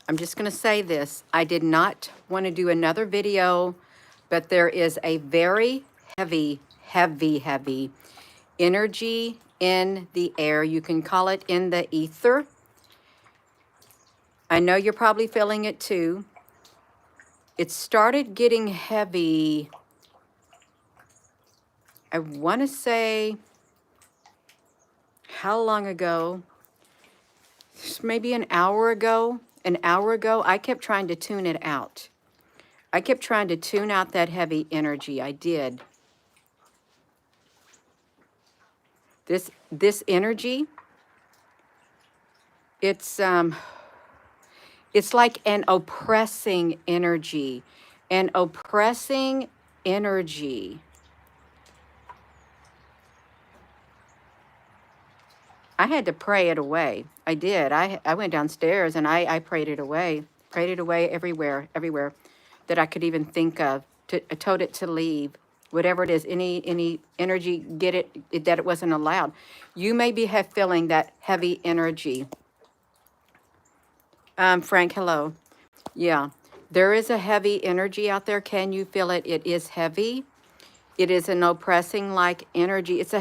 I'm just going to say this. I did not want to do another video, but there is a very heavy, heavy, heavy energy in the air. You can call it in the ether. I know you're probably feeling it too. It started getting heavy, I want to say, how long ago? Maybe an hour ago. An hour ago, I kept trying to tune it out. I kept trying to tune out that heavy energy. I did. This energy, it's like an oppressing energy. An oppressing energy. I had to pray it away. I did. I went downstairs and I prayed it away. Prayed it away everywhere, everywhere that I could even think of. I told it to leave. Whatever it is, any energy, get it, that it wasn't allowed. You may be feeling that heavy energy. Frank, hello. Yeah, there is a heavy energy out there. Can you feel it? It is heavy. It is an oppressing like energy. It's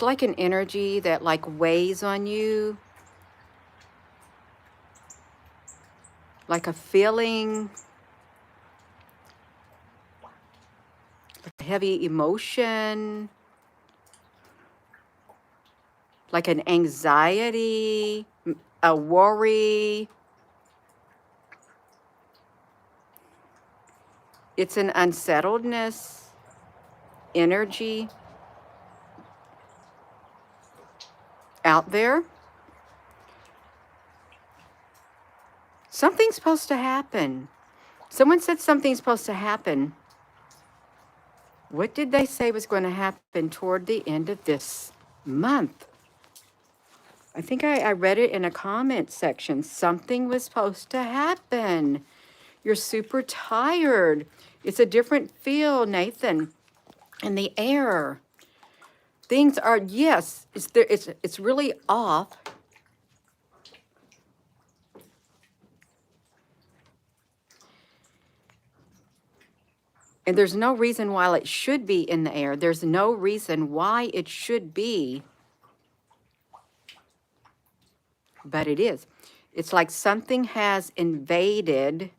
like an energy that like weighs on you. Like a feeling, like heavy emotion, like an anxiety, a worry. It's an unsettledness, energy out there. Something's supposed to happen. Someone said something's supposed to happen. What did they say was going to happen toward the end of this month? I think I read it in a comment section. Something was supposed to happen. You're super tired. It's a different feel, Nathan, in the air. Things are, yes, it's really off. And there's no reason why it should be in the air. There's no reason why it should be. But it is. It's like something has invaded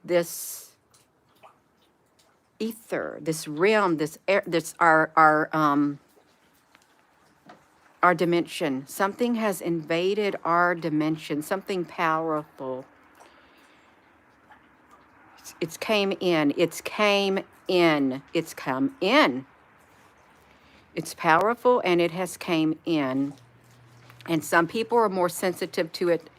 this ether, this realm, this air, this our dimension. Something has invaded our dimension, something powerful. It's came in. It's came in. It's come in. It's powerful and it has came in. And some people are more sensitive to it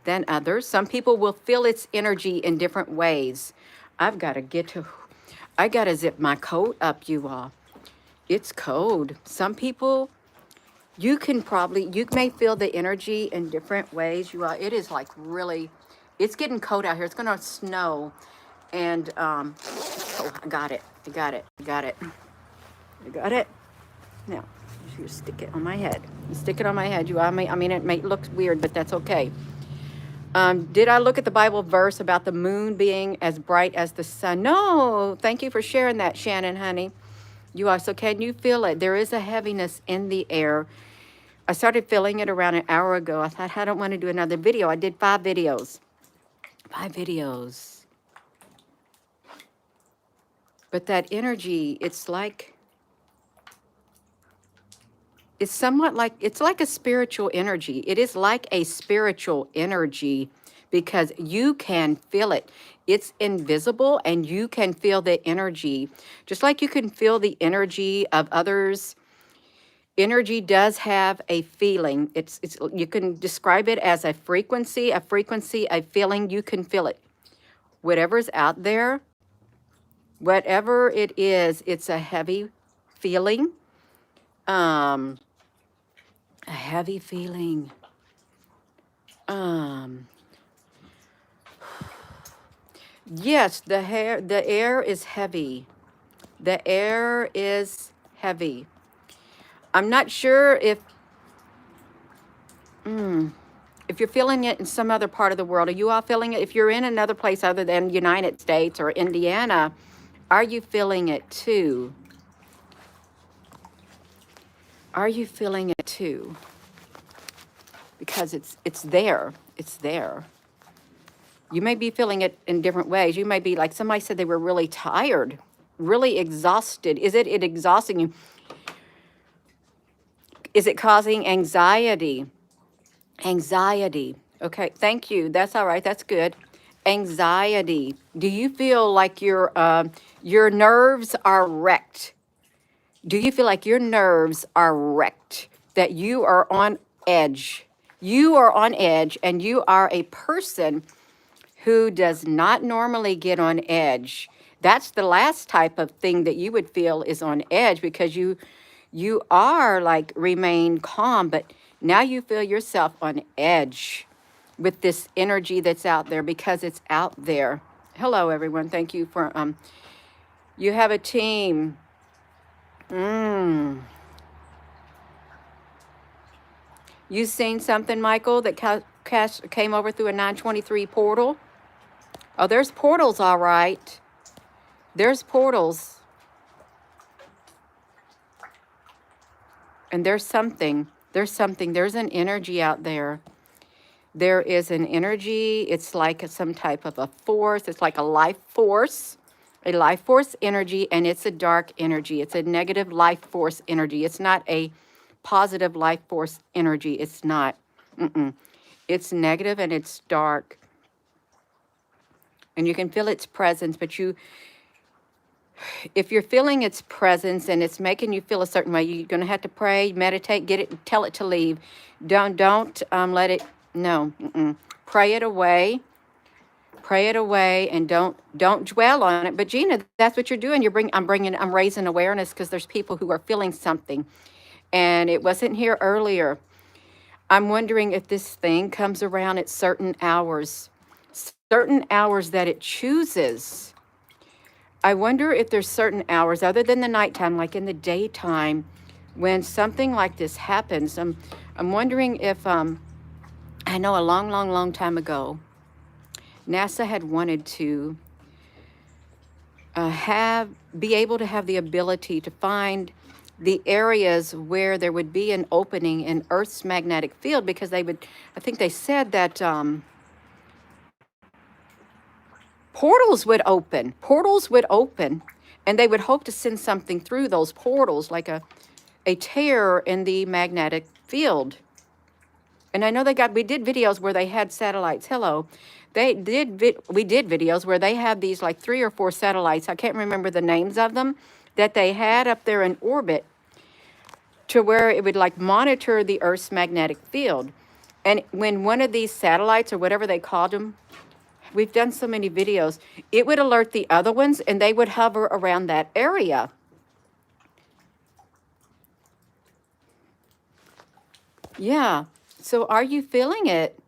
than others. Some people will feel its energy in different ways. I got to zip my coat up, you all. It's cold. Some people, you may feel the energy in different ways, you all. It is like really, it's getting cold out here. It's going to snow. And, oh, I got it. Now, you stick it on my head. You stick it on my head. I mean, it may look weird, but that's okay. Did I look at the Bible verse about the moon being as bright as the sun? No, thank you for sharing that, Shannon, honey. You are. So can you feel it? There is a heaviness in the air. I started feeling it around an hour ago. I thought, I don't want to do another video. I did 5 videos. 5 videos. But that energy, it's somewhat like, it's like a spiritual energy. It is like a spiritual energy because you can feel it. It's invisible and you can feel the energy. Just like you can feel the energy of others. Energy does have a feeling. You can describe it as a frequency, a feeling. You can feel it. Whatever's out there, whatever it is, it's a heavy feeling. A heavy feeling. Yes, the air is heavy. The air is heavy. I'm not sure if you're feeling it in some other part of the world. Are you all feeling it? If you're in another place other than United States or Indiana, are you feeling it too? Are you feeling it too? Because it's there. It's there. You may be feeling it in different ways. You may be like somebody said they were really tired, really exhausted. Is it exhausting you? Is it causing anxiety? Anxiety. Okay, thank you. That's all right. That's good. Anxiety. Do you feel like your nerves are wrecked? Do you feel like your nerves are wrecked? That you are on edge? You are on edge, and you are a person who does not normally get on edge. That's the last type of thing that you would feel is on edge, because you are like remain calm, but now you feel yourself on edge with this energy that's out there, because it's out there. Hello everyone. Thank you for you have a team. You seen something, Michael, that came over through a 923 portal? Oh, there's portals, all right. There's portals. And there's something. There's an energy out there. There is an energy. It's like some type of a force. It's like a life force energy, and it's a dark energy. It's a negative life force energy. It's not a positive life force energy. It's not. It's negative and it's dark. And you can feel its presence, but if you're feeling its presence and it's making you feel a certain way, you're going to have to pray, meditate, get it, tell it to leave. Don't let it, no. Pray it away. Pray it away, and don't dwell on it. But Gina, that's what you're doing. I'm raising awareness, because there's people who are feeling something, and it wasn't here earlier. I'm wondering if this thing comes around at certain hours that it chooses. I wonder if there's certain hours other than the nighttime, like in the daytime, when something like this happens. I'm wondering if I know a long time ago, NASA had wanted to be able to have the ability to find the areas where there would be an opening in Earth's magnetic field, because I think they said that portals would open, and they would hope to send something through those portals, like a tear in the magnetic field. And I know we did videos where they had satellites. Hello. We did videos where they had these like 3 or 4 satellites. I can't remember the names of them, that they had up there in orbit, to where it would like monitor the Earth's magnetic field. And when one of these satellites, or whatever they called them, we've done so many videos, it would alert the other ones, and they would hover around that area. Yeah. So are you feeling it?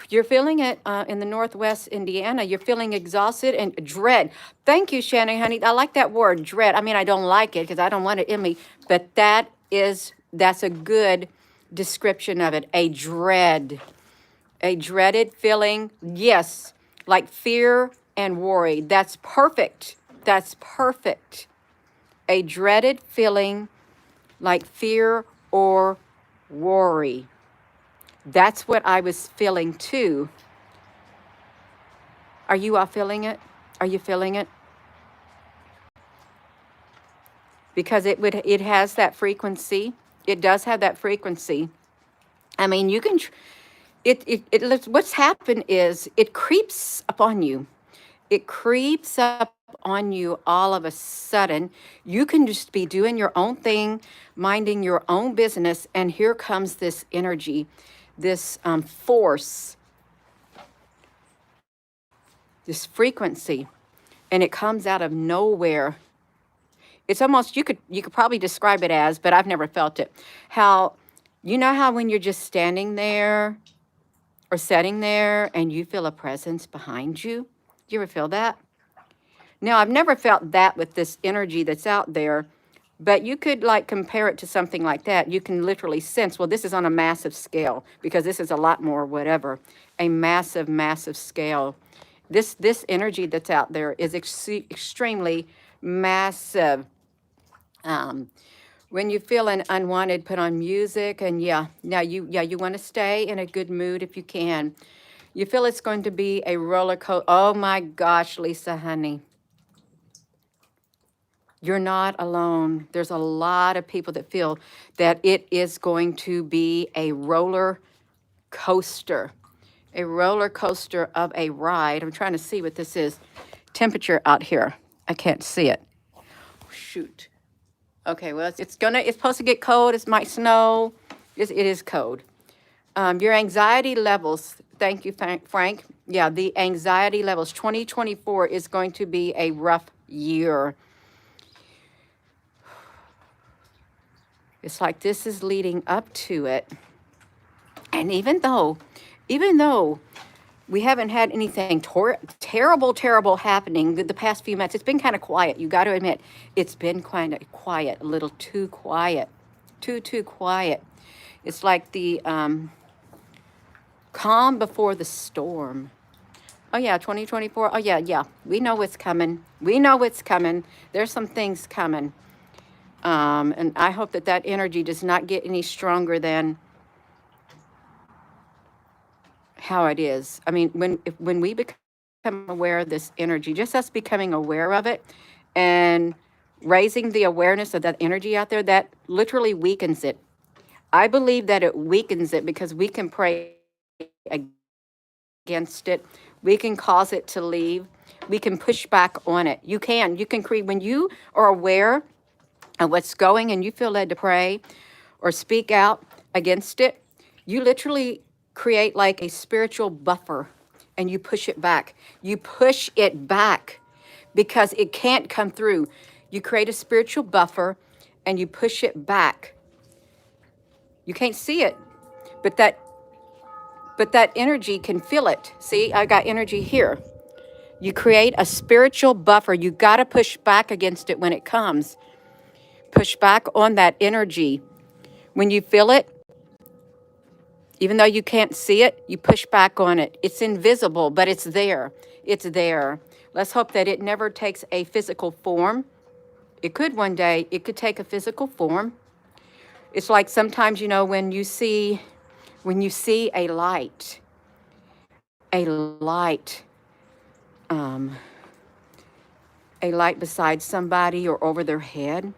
You're feeling it in the Northwest Indiana. You're feeling exhausted and dread. Thank you, Shannon, honey. I like that word, dread. I mean, I don't like it because I don't want it in me, but that's a good description of it. A dread, a dreaded feeling. Yes, like fear and worry. That's perfect. That's perfect. A dreaded feeling like fear or worry. That's what I was feeling too. Are you all feeling it? Are you feeling it? Because it has that frequency. It does have that frequency. I mean, you can, what's happened is it creeps upon you. It creeps up on you all of a sudden. You can just be doing your own thing, minding your own business, and here comes this energy, this force, this frequency, and it comes out of nowhere. It's almost, you could probably describe it as, but I've never felt it. How, you know how when you're just standing there or sitting there and you feel a presence behind you? You ever feel that? Now, I've never felt that with this energy that's out there, but you could like compare it to something like that. You can literally sense, well, this is on a massive scale because this is a lot more whatever, a massive, massive scale. This energy that's out there is extremely massive. Um, when you feel an unwanted, put on music, and you want to stay in a good mood if you can. You feel it's going to be a roller coaster. Oh my gosh, Lisa, honey. You're not alone. There's a lot of people that feel that it is going to be coaster, a roller coaster of a ride. I'm trying to see what this is. Temperature out here. I can't see it. Shoot. Okay, well, it's supposed to get cold. It might snow. It is cold. Your anxiety levels. Thank you, Frank. Yeah, the anxiety levels. 2024 is going to be a rough year. It's like this is leading up to it. And even though we haven't had anything terrible happening the past few months, it's been kind of quiet. You got to admit, it's been kind of quiet, a little too quiet, too quiet. It's like the calm before the storm. Oh yeah, 2024. Oh yeah. We know what's coming. We know what's coming. There's some things coming. And I hope that energy does not get any stronger than how it is. I mean, when we become aware of this energy, just us becoming aware of it and raising the awareness of that energy out there, that literally weakens it. I believe that it weakens it because we can pray against it. We can cause it to leave. We can push back on it. You can create, when you are aware of what's going and you feel led to pray or speak out against it, you literally create like a spiritual buffer and you push it back. You push it back because it can't come through. You create a spiritual buffer and you push it back. You can't see it, but that energy can feel it. See, I got energy here. You create a spiritual buffer. You got to push back against it when it comes. Push back on that energy. When you feel it, even though you can't see it, you push back on it. It's invisible, but it's there. It's there. Let's hope that it never takes a physical form. It could one day. It could take a physical form. It's like sometimes, when you see a light, um, a light beside somebody or over their head,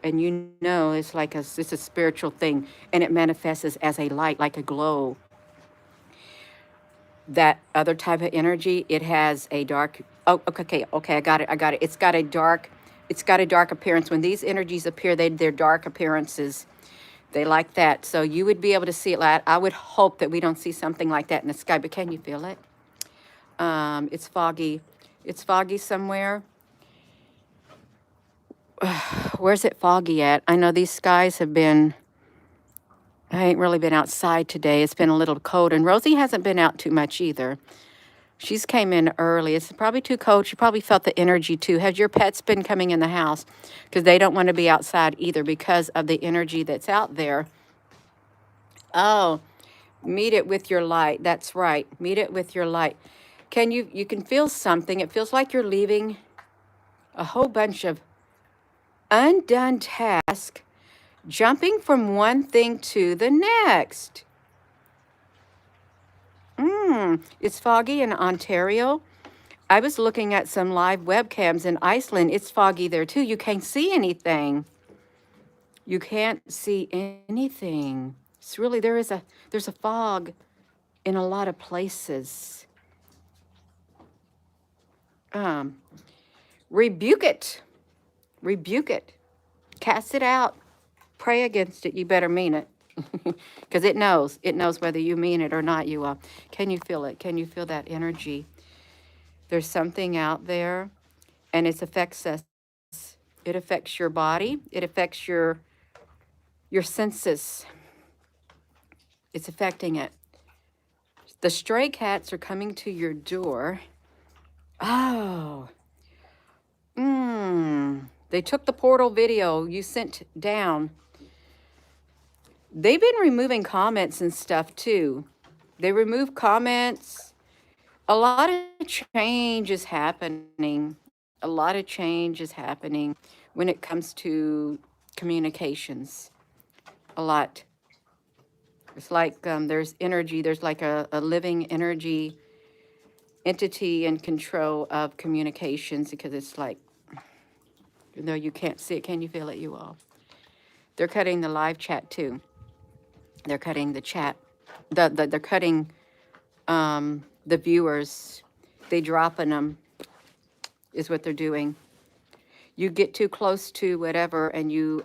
and it's like it's a spiritual thing, and it manifests as a light, like a glow. That other type of energy, it has a dark. Oh, okay, I got it. It's got a dark appearance. When these energies appear, they're dark appearances. They like that. So you would be able to see it. I would hope that we don't see something like that in the sky. But can you feel it? It's foggy. It's foggy somewhere. Where's it foggy at? I know these skies have been. I ain't really been outside today. It's been a little cold, and Rosie hasn't been out too much either. She's came in early. It's probably too cold. She probably felt the energy too. Has your pets been coming in the house? Because they don't want to be outside either because of the energy that's out there. Oh, meet it with your light. That's right. Meet it with your light. You can feel something. It feels like you're leaving a whole bunch of undone tasks, jumping from one thing to the next. It's foggy in Ontario. I was looking at some live webcams in Iceland. It's foggy there too. You can't see anything. You can't see anything. It's really, there's a fog in a lot of places. Rebuke it. Rebuke it. Cast it out. Pray against it. You better mean it. Because it knows whether you mean it or not. Can you feel it? Can you feel that energy? There's something out there, and it affects us. It affects your body. It affects your senses. It's affecting it. The stray cats are coming to your door. Oh, They took the portal video you sent down. They've been removing comments and stuff too. They remove comments. A lot of change is happening. A lot of change is happening when it comes to communications. A lot. It's like there's energy, there's like a living energy entity in control of communications, because it's like, even though you can't see it, can you feel it, you all? They're cutting the live chat too. They're cutting the chat. They're cutting the viewers. They dropping them is what they're doing. You get too close to whatever and you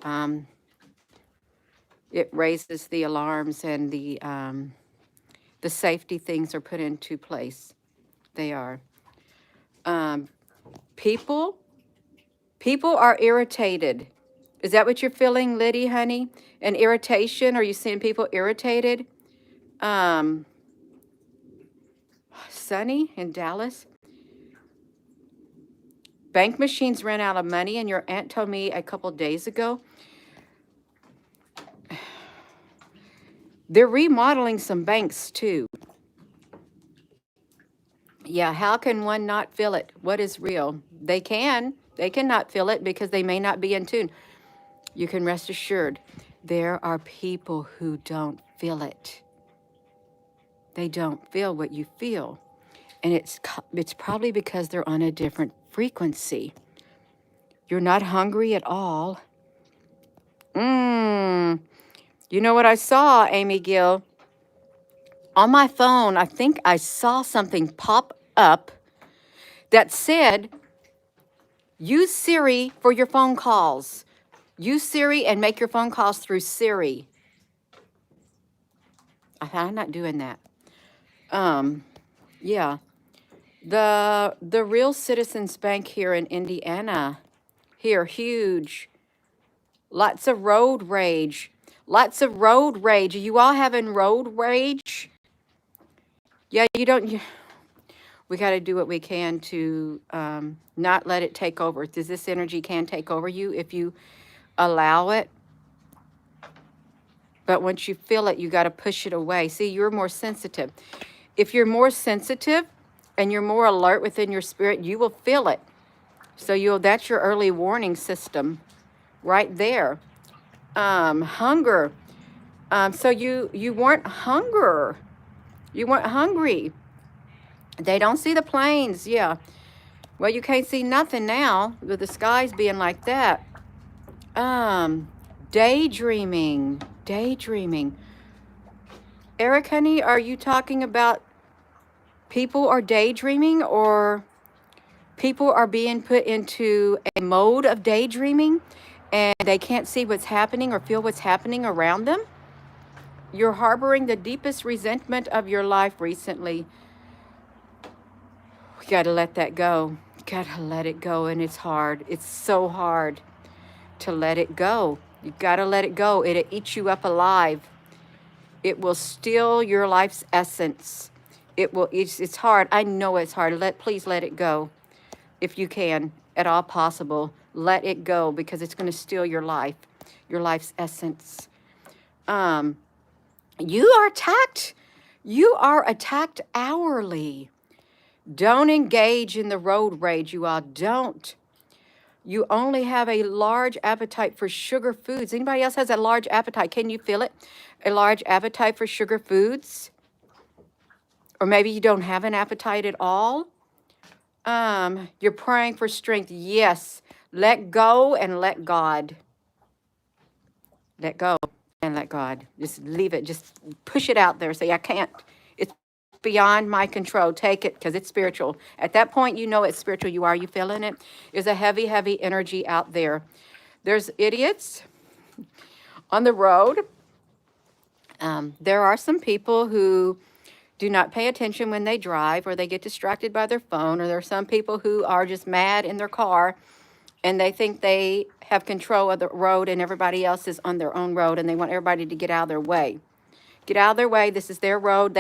it raises the alarms, and the safety things are put into place. They are. People are irritated. Is that what you're feeling, Liddy, honey? An irritation? Are you seeing people irritated? Sunny in Dallas. Bank machines ran out of money, and your aunt told me a couple days ago. They're remodeling some banks too. Yeah, how can one not feel it? What is real? They cannot feel it because they may not be in tune. You can rest assured, there are people who don't feel it. They don't feel what you feel. And it's probably because they're on a different frequency. You're not hungry at all. You know what I saw, Amy Gill? On my phone, I think I saw something pop up that said, use Siri for your phone calls. Use Siri and make your phone calls through Siri. I'm not doing that. Yeah. The Real Citizens Bank here in Indiana, here, huge. Lots of road rage. Lots of road rage. Are you all having road rage? Yeah, we got to do what we can to not let it take over. Does this energy can take over you if you allow it? But once you feel it, you got to push it away. See, you're more sensitive. If you're more sensitive and you're more alert within your spirit, you will feel it. So that's your early warning system right there. Hunger. So you weren't hunger. You weren't hungry. They don't see the planes. Yeah. Well, you can't see nothing now with the skies being like that. Daydreaming. Eric, honey, are you talking about people are daydreaming, or people are being put into a mode of daydreaming and they can't see what's happening or feel what's happening around them? You're harboring the deepest resentment of your life recently. We got to let that go. Got to let it go, and it's hard. It's so hard to let it go. You got to let it go. It'll eat you up alive. It will steal your life's essence. It's hard. I know it's hard. Please let it go. If you can, at all possible, let it go, because it's going to steal your life, your life's essence. You are attacked. You are attacked hourly. Don't engage in the road rage, you all. Don't. You only have a large appetite for sugar foods. Anybody else has a large appetite? Can you feel it? A large appetite for sugar foods? Or maybe you don't have an appetite at all. You're praying for strength. Yes. Let go and let God. Let go and let God. Just leave it. Just push it out there. Say, I can't. It's beyond my control. Take it, because it's spiritual. At that point, you know it's spiritual. You feeling it? There's a heavy, heavy energy out there. There's idiots on the road. There are some people who do not pay attention when they drive, or they get distracted by their phone, or there are some people who are just mad in their car and they think they have control of the road and everybody else is on their own road, and they want everybody to get out of their way. Get out of their way. This is their road.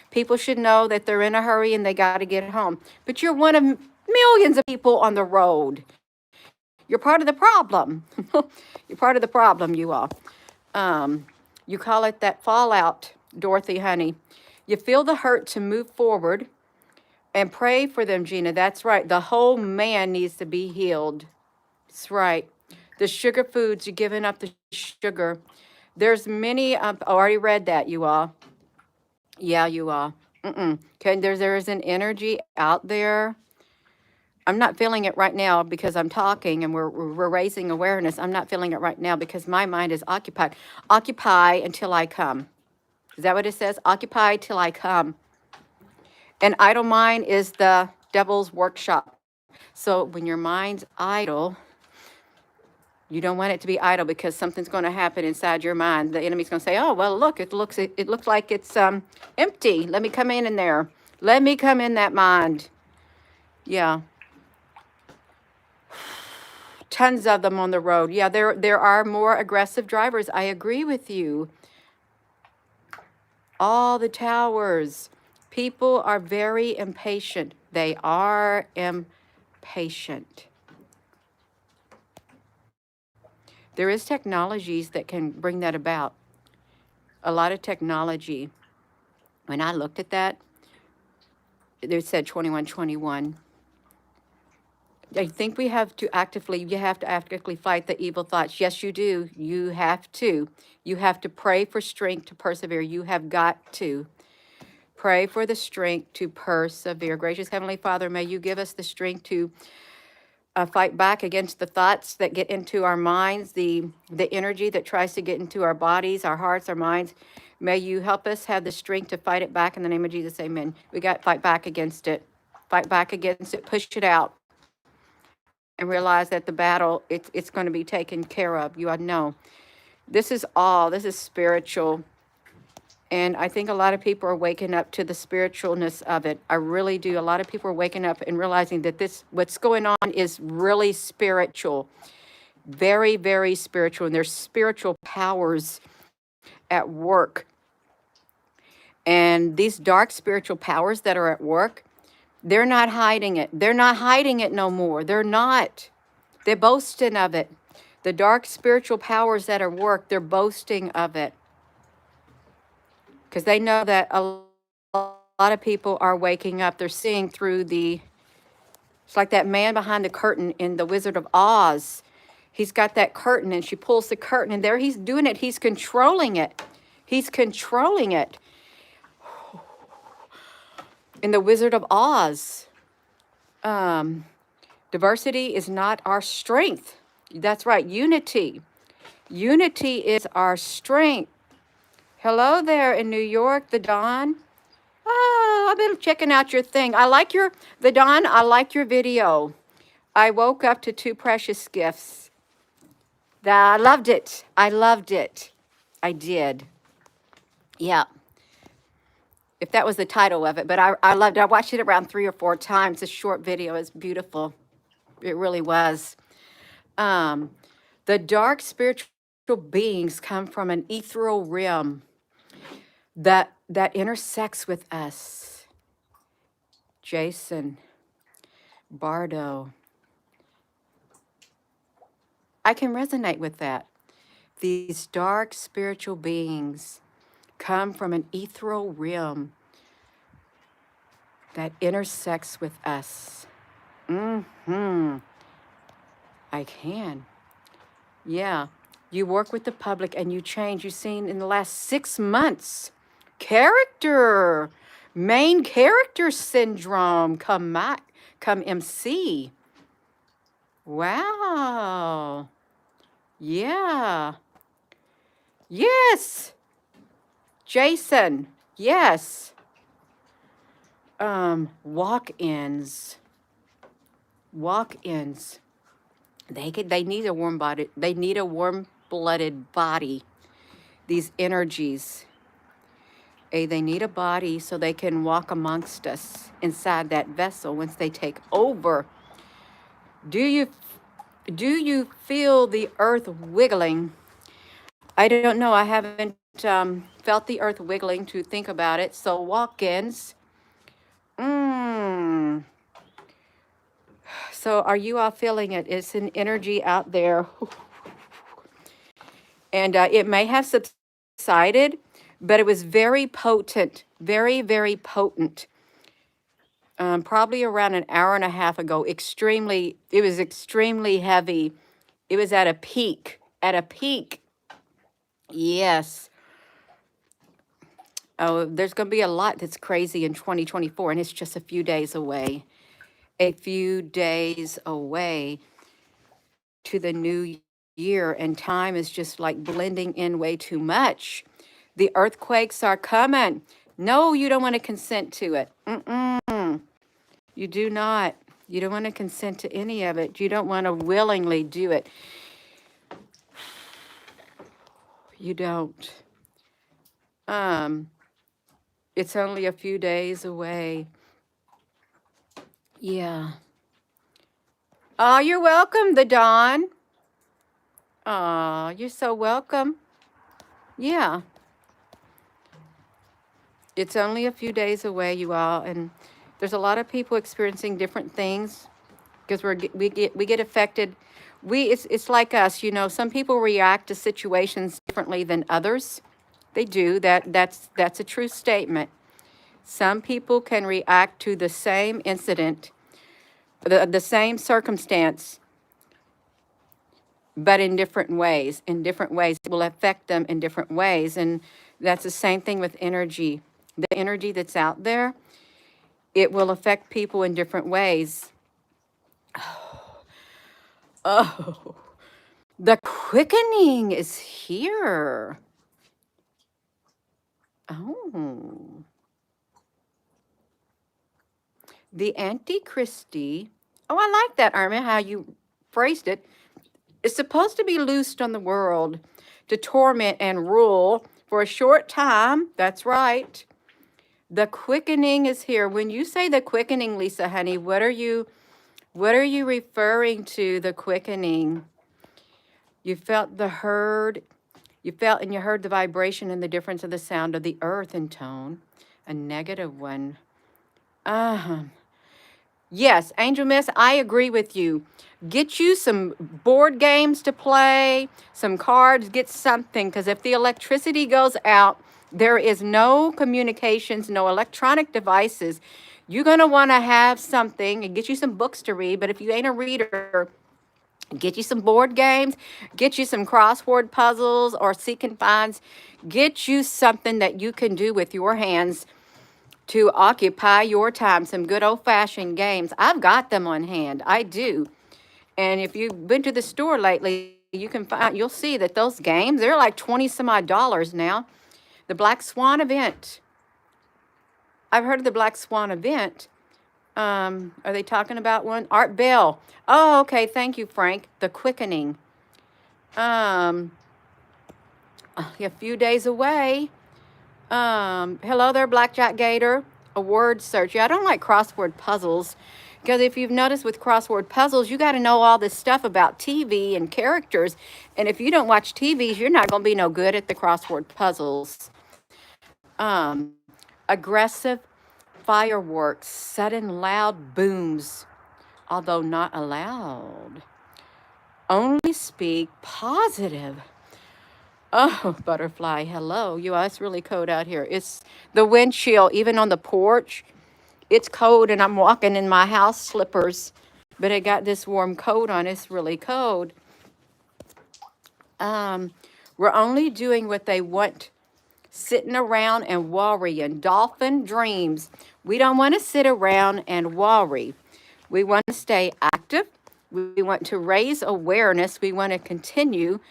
People should know that they're in a hurry and they got to get home. But you're one of millions of people on the road. You're part of the problem. You're part of the problem, you all. You call it that fallout, Dorothy, honey. You feel the hurt to move forward and pray for them, Gina. That's right. The whole man needs to be healed. That's right. The sugar foods, you're giving up the sugar. There's many, I already read that, you all. Yeah, you all. Okay, there is an energy out there. I'm not feeling it right now because I'm talking and we're raising awareness. I'm not feeling it right now because my mind is occupied. Occupy until I come. Is that what it says? Occupy till I come. An idle mind is the devil's workshop. So when your mind's idle, you don't want it to be idle because something's going to happen inside your mind. The enemy's going to say, "Oh, well, look, it looks like it's empty. Let me come in there. Let me come in that mind." Yeah. Tons of them on the road. Yeah, there are more aggressive drivers. I agree with you. All the towers. People are very impatient. They are impatient. There is technologies that can bring that about. A lot of technology. When I looked at that, it said 2121. I think you have to actively fight the evil thoughts. Yes, you do. You have to. You have to pray for strength to persevere. You have got to. Pray for the strength to persevere. Gracious Heavenly Father, may you give us the strength to fight back against the thoughts that get into our minds, the energy that tries to get into our bodies, our hearts, our minds. May you help us have the strength to fight it back in the name of Jesus. Amen. We got to fight back against it. Fight back against it. Push it out. And realize that the battle, it's going to be taken care of. You know. This is spiritual. And I think a lot of people are waking up to the spiritualness of it. I really do. A lot of people are waking up and realizing that what's going on is really spiritual. Very, very spiritual. And there's spiritual powers at work. And these dark spiritual powers that are at work, they're not hiding it. They're not hiding it no more. They're not. They're boasting of it. The dark spiritual powers that are at work, they're boasting of it. Because they know that a lot of people are waking up. They're seeing through it's like that man behind the curtain in The Wizard of Oz. He's got that curtain and she pulls the curtain and there he's doing it. He's controlling it. He's controlling it. In The Wizard of Oz, diversity is not our strength. That's right, unity. Unity is our strength. Hello there in New York, the Dawn. Oh, I've been checking out your thing. The Dawn, I like your video. I woke up to two precious gifts. I loved it. I loved it. I did. Yeah. If that was the title of it, but I loved it. I watched it around 3 or 4 times. A short video. It's beautiful. It really was. The dark spiritual beings come from an ethereal realm that intersects with us. Jason, Bardo. I can resonate with that. These dark spiritual beings come from an ethereal realm that intersects with us. I can. Yeah. You work with the public and you change. You've seen in the last 6 months, main character syndrome come MC. Wow. Yeah. Yes. Jason. Yes. Walk-ins. Walk-ins. They need a warm body. They need a warm-blooded body. These energies. They need a body so they can walk amongst us inside that vessel once they take over. Do you feel the earth wiggling? I don't know. I haven't felt the earth wiggling to think about it. So walk-ins. So are you all feeling it? It's an energy out there. And it may have subsided, but it was very potent, very, very potent. Probably around an hour and a half ago, it was extremely heavy. It was at a peak, at a peak. Yes. Oh, there's going to be a lot that's crazy in 2024, and it's just a few days away. A few days away to the new year, and time is just like blending in way too much. The earthquakes are coming. No, you don't want to consent to it. You do not. You don't want to consent to any of it. You don't want to willingly do it. You don't. It's only a few days away. Yeah. Oh, you're welcome, the Dawn. Oh, you're so welcome. Yeah. It's only a few days away, you all, and there's a lot of people experiencing different things because we get affected. It's like us, you know. Some people react to situations differently than others. They do. That's a true statement. Some people can react to the same incident, the same circumstance, but in different ways. In different ways, it will affect them in different ways, and that's the same thing with energy. The energy that's out there, it will affect people in different ways. Oh, the quickening is here. Oh, the Antichristi. Oh, I like that, Armin, how you phrased it. It's supposed to be loosed on the world to torment and rule for a short time. That's right. The quickening is here. When you say the quickening, Lisa, honey, what are you referring to? The quickening. You felt the heard. You felt and you heard the vibration and the difference of the sound of the earth in tone. A negative one. Yes, Angel Miss, I agree with you. Get you some board games to play, some cards, get something, because if the electricity goes out, there is no communications, no electronic devices. You're going to want to have something and get you some books to read, but if you ain't a reader, get you some board games, get you some crossword puzzles or seek and finds, get you something that you can do with your hands to occupy your time, some good old-fashioned games. I've got them on hand. I do. And if you've been to the store lately, you'll see that those games, they're like 20 some odd dollars now. The Black Swan event. I've heard of the Black Swan event. Are they talking about one? Art Bell. Oh, okay. Thank you, Frank. The quickening. A few days away. Hello there, Blackjack Gator. A word search. Yeah, I don't like crossword puzzles because if you've noticed with crossword puzzles, you got to know all this stuff about TV and characters. And if you don't watch TVs, you're not going to be no good at the crossword puzzles. Aggressive fireworks, sudden loud booms, although not allowed. Only speak positive. Oh, butterfly, hello. You know, it's really cold out here. It's the wind chill, even on the porch. It's cold and I'm walking in my house slippers, but it got this warm coat on. It's really cold. We're only doing what they want, sitting around and worrying. Dolphin Dreams. We don't want to sit around and worry. We want to stay active. We want to raise awareness. We want to continue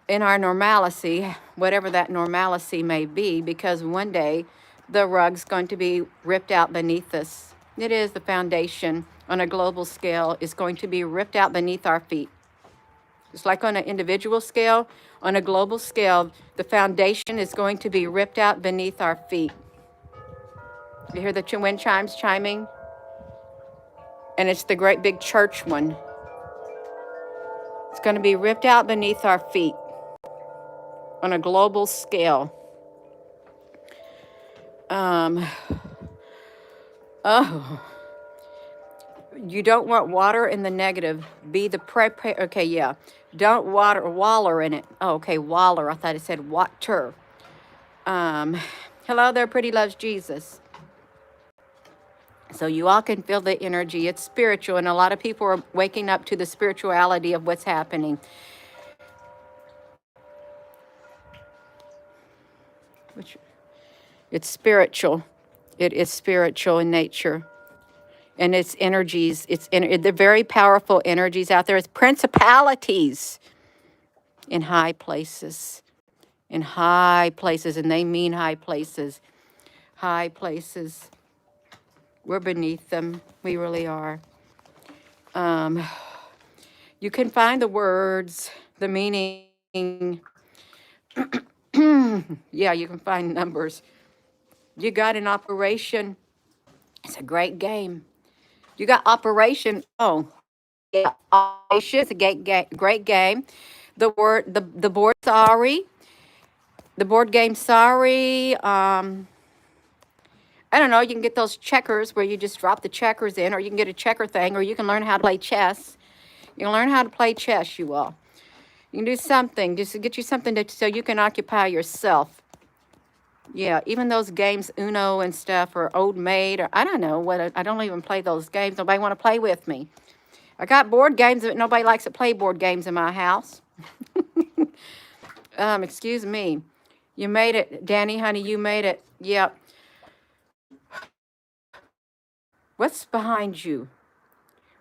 in our normalcy, whatever that normalcy may be, because one day the rug's going to be ripped out beneath us. It is the foundation on a global scale is going to be ripped out beneath our feet. It's like on an individual scale, on a global scale, the foundation is going to be ripped out beneath our feet. You hear the wind chimes chiming? And it's the great big church one. It's going to be ripped out beneath our feet on a global scale. Oh, You don't want water in the negative. Be the prepare. Okay, yeah. Don't waller in it. Oh, okay, waller. I thought it said water. Um, Hello there, pretty loves Jesus. So you all can feel the energy. It's spiritual, and a lot of people are waking up to the spirituality of what's happening. Which it's spiritual. It is spiritual in nature. And it's energies. They're very powerful energies out there. It's principalities in high places. In high places, and they mean high places. High places. We're beneath them. We really are. You can find the words, the meaning. Yeah, you can find numbers. You got an operation. It's a great game. You got operation. Oh, yeah, operation. It's a great game. The board. Sorry, the board game. Sorry. I don't know. You can get those checkers where you just drop the checkers in, or you can get a checker thing, or you can learn how to play chess. You can learn how to play chess, you all. You can do something, just to get you something so you can occupy yourself. Yeah, even those games, Uno and stuff, or Old Maid, or I don't know what. I don't even play those games. Nobody want to play with me. I got board games, but nobody likes to play board games in my house. Excuse me. You made it, Danny, honey. You made it. Yep. What's behind you?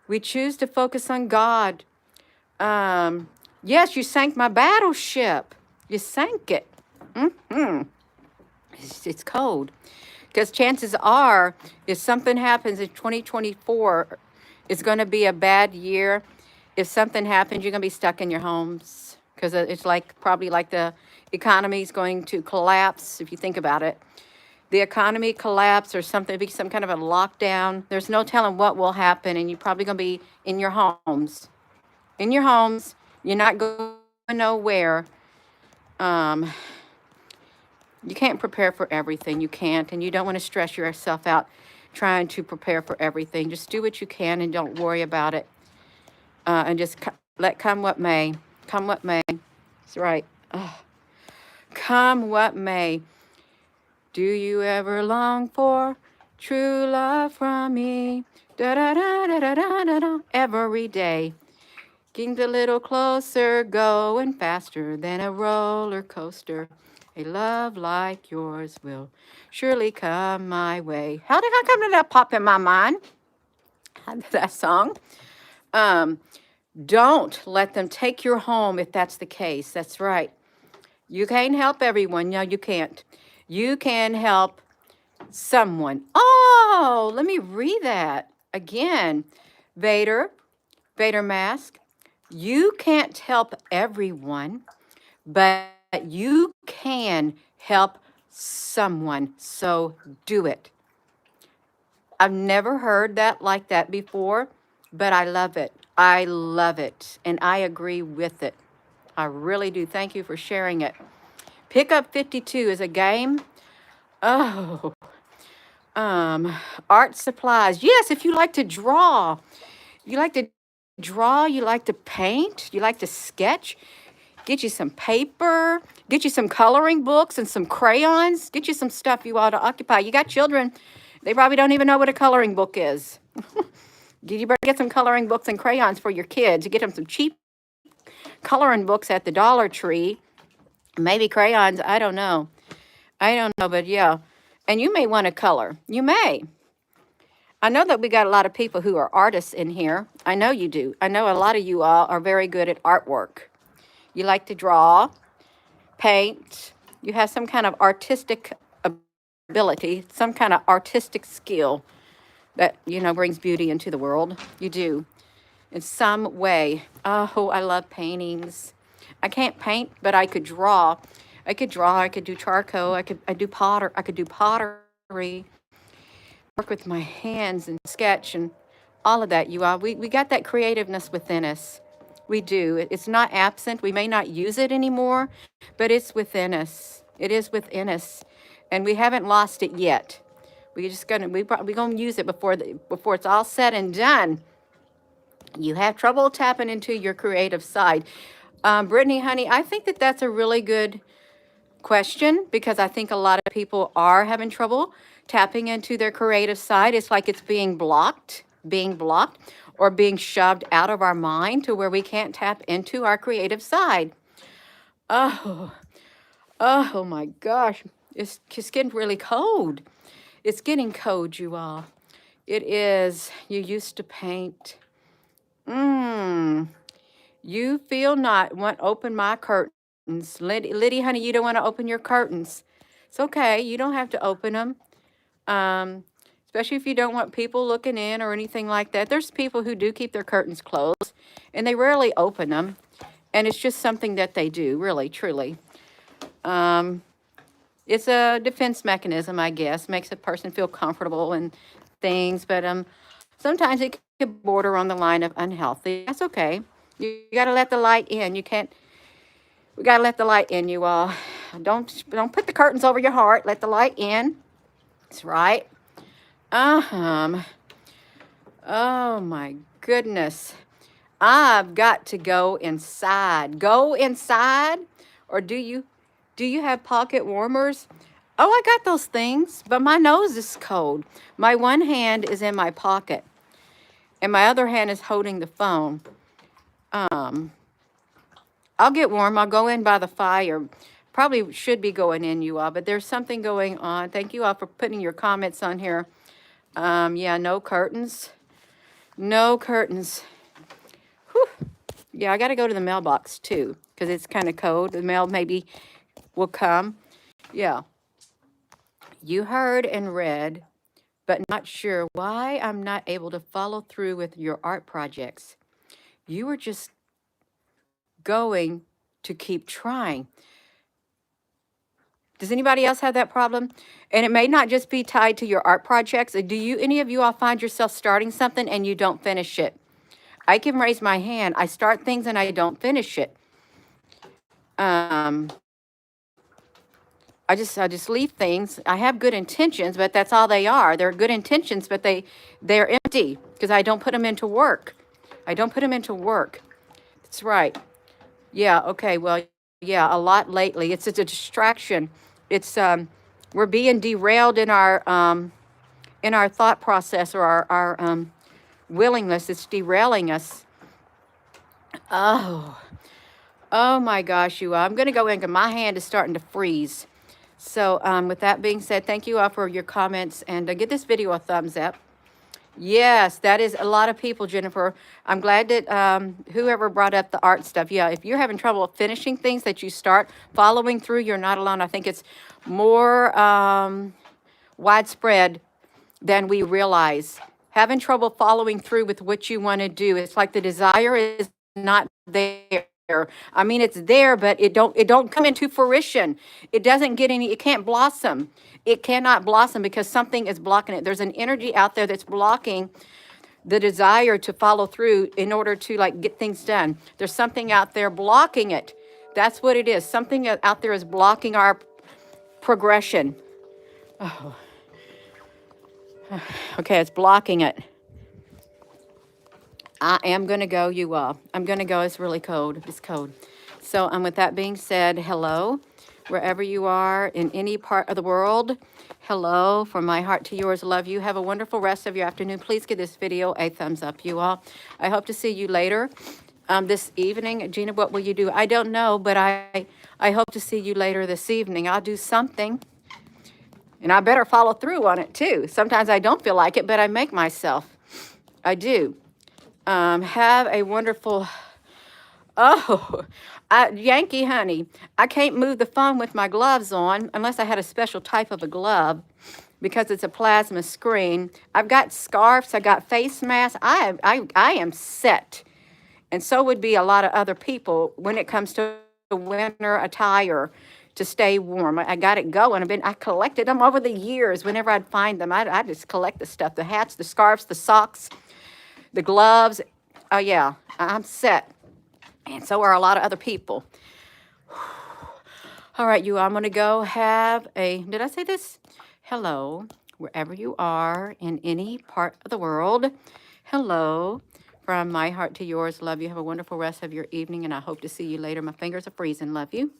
We choose to focus on God. Yes, you sank my battleship. You sank it. It's cold. Because chances are, if something happens in 2024, it's going to be a bad year. If something happens, you're going to be stuck in your homes. Because it's probably like the economy is going to collapse, if you think about it. The economy collapse or something, be some kind of a lockdown. There's no telling what will happen, and you're probably going to be in your homes. In your homes, you're not going nowhere. You can't prepare for everything. You can't, and you don't want to stress yourself out trying to prepare for everything. Just do what you can and don't worry about it. And just let come what may. Come what may. That's right. Come what may. Do you ever long for true love from me? Da da da da da da da da. Every day. Getting a little closer, going faster than a roller coaster. A love like yours will surely come my way. How did I come to that pop in my mind? That song. Don't let them take your home if that's the case. That's right. You can't help everyone. No, you can't. You can help someone. Oh, let me read that again. Vader Mask. You can't help everyone, but you can help someone. So do it. I've never heard that like that before, but I love it. I love it. And I agree with it. I really do. Thank you for sharing it. Pickup 52 is a game. Oh, art supplies. Yes, if you like to draw, you like to paint, you like to sketch, get you some paper, get you some coloring books and some crayons, get you some stuff you ought to occupy. You got children, they probably don't even know what a coloring book is. You better get some coloring books and crayons for your kids. You get them some cheap coloring books at the Dollar Tree, maybe crayons, I don't know, but yeah. And you may want to color. You may. I know that we got a lot of people who are artists in here. I know you do. I know a lot of you all are very good at artwork. You like to draw, paint. You have some kind of artistic ability, some kind of artistic skill that, brings beauty into the world. You do. In some way. Oh, I love paintings. I can't paint, but I could draw. I could do charcoal. I could do pottery. Work with my hands and sketch and all of that, you all. We got that creativeness within us. We do. It's not absent. We may not use it anymore, but it's within us. It is within us, and we haven't lost it yet. We're gonna use it before it's all said and done. You have trouble tapping into your creative side. Brittany, honey, I think that that's a really good question because I think a lot of people are having trouble tapping into their creative side. It's like it's being blocked, or being shoved out of our mind to where we can't tap into our creative side. Oh, oh my gosh. It's getting really cold. It's getting cold, you all. It is. You used to paint. Mmm. You feel not want open my curtains. Liddy, honey, you don't want to open your curtains. It's okay. You don't have to open them. Um, Especially if you don't want people looking in or anything like that. There's people who do keep their curtains closed and they rarely open them. And it's just something that they do, really, truly. Um, it's a defense mechanism, I guess. Makes a person feel comfortable and things. But sometimes it could border on the line of unhealthy. That's okay. You got to let the light in. You can't. We got to let the light in, you all. Don't put the curtains over your heart. Let the light in. That's right. Oh my goodness. I've got to go inside. Go inside? Or do you have pocket warmers? Oh, I got those things, but my nose is cold. My one hand is in my pocket and my other hand is holding the phone. I'll get warm. I'll go in by the fire. Probably should be going in, you all, but there's something going on. Thank you all for putting your comments on here. Yeah, no curtains. No curtains. Whew. Yeah, I got to go to the mailbox too because it's kind of cold. The mail maybe will come. Yeah. You heard and read, but not sure why I'm not able to follow through with your art projects. You were just going to keep trying. Does anybody else have that problem? And it may not just be tied to your art projects. Any of you all find yourself starting something and you don't finish it? I can raise my hand. I start things and I don't finish it. I just leave things. I have good intentions, but that's all they are. They're good intentions, but they're empty because I don't put them into work. I don't put them into work. That's right. Yeah, okay. Well, yeah, a lot lately. It's a distraction. It's we're being derailed in our thought process, or our willingness. It's derailing us. Oh, oh my gosh, you all. I'm going to go in because my hand is starting to freeze. So with that being said, thank you all for your comments, and give this video a thumbs up. Yes, that is a lot of people, Jennifer. I'm glad that whoever brought up the art stuff. Yeah, if you're having trouble finishing things that you start, following through, you're not alone. I think it's more widespread than we realize. Having trouble following through with what you want to do. It's like the desire is not there. I mean, it's there, but it don't come into fruition. It doesn't get any, it can't blossom. It cannot blossom because something is blocking it. There's an energy out there that's blocking the desire to follow through in order to like get things done. There's something out there blocking it. That's what it is. Something out there is blocking our progression. Oh. Okay, it's blocking it. I am going to go, you all. I'm going to go. It's really cold. It's cold. So with that being said, hello, wherever you are in any part of the world. Hello, from my heart to yours. Love you. Have a wonderful rest of your afternoon. Please give this video a thumbs up, you all. I hope to see you later this evening. Gina, what will you do? I don't know, but I hope to see you later this evening. I'll do something. And I better follow through on it, too. Sometimes I don't feel like it, but I make myself. I do. Have a wonderful... Oh, Yankee, honey, I can't move the phone with my gloves on unless I had a special type of a glove because it's a plasma screen. I've got scarves. I got face masks. I am set. And so would be a lot of other people when it comes to winter attire to stay warm. I got it going. I collected them over the years. Whenever I'd find them, I just collect the stuff, the hats, the scarves, the socks, the gloves. Oh, yeah, I'm set. And so are a lot of other people. All right, you, I'm going to go have did I say this? Hello, wherever you are in any part of the world. Hello, From my heart to yours, love you. Have a wonderful rest of your evening, and I hope to see you later. My fingers are freezing. Love you.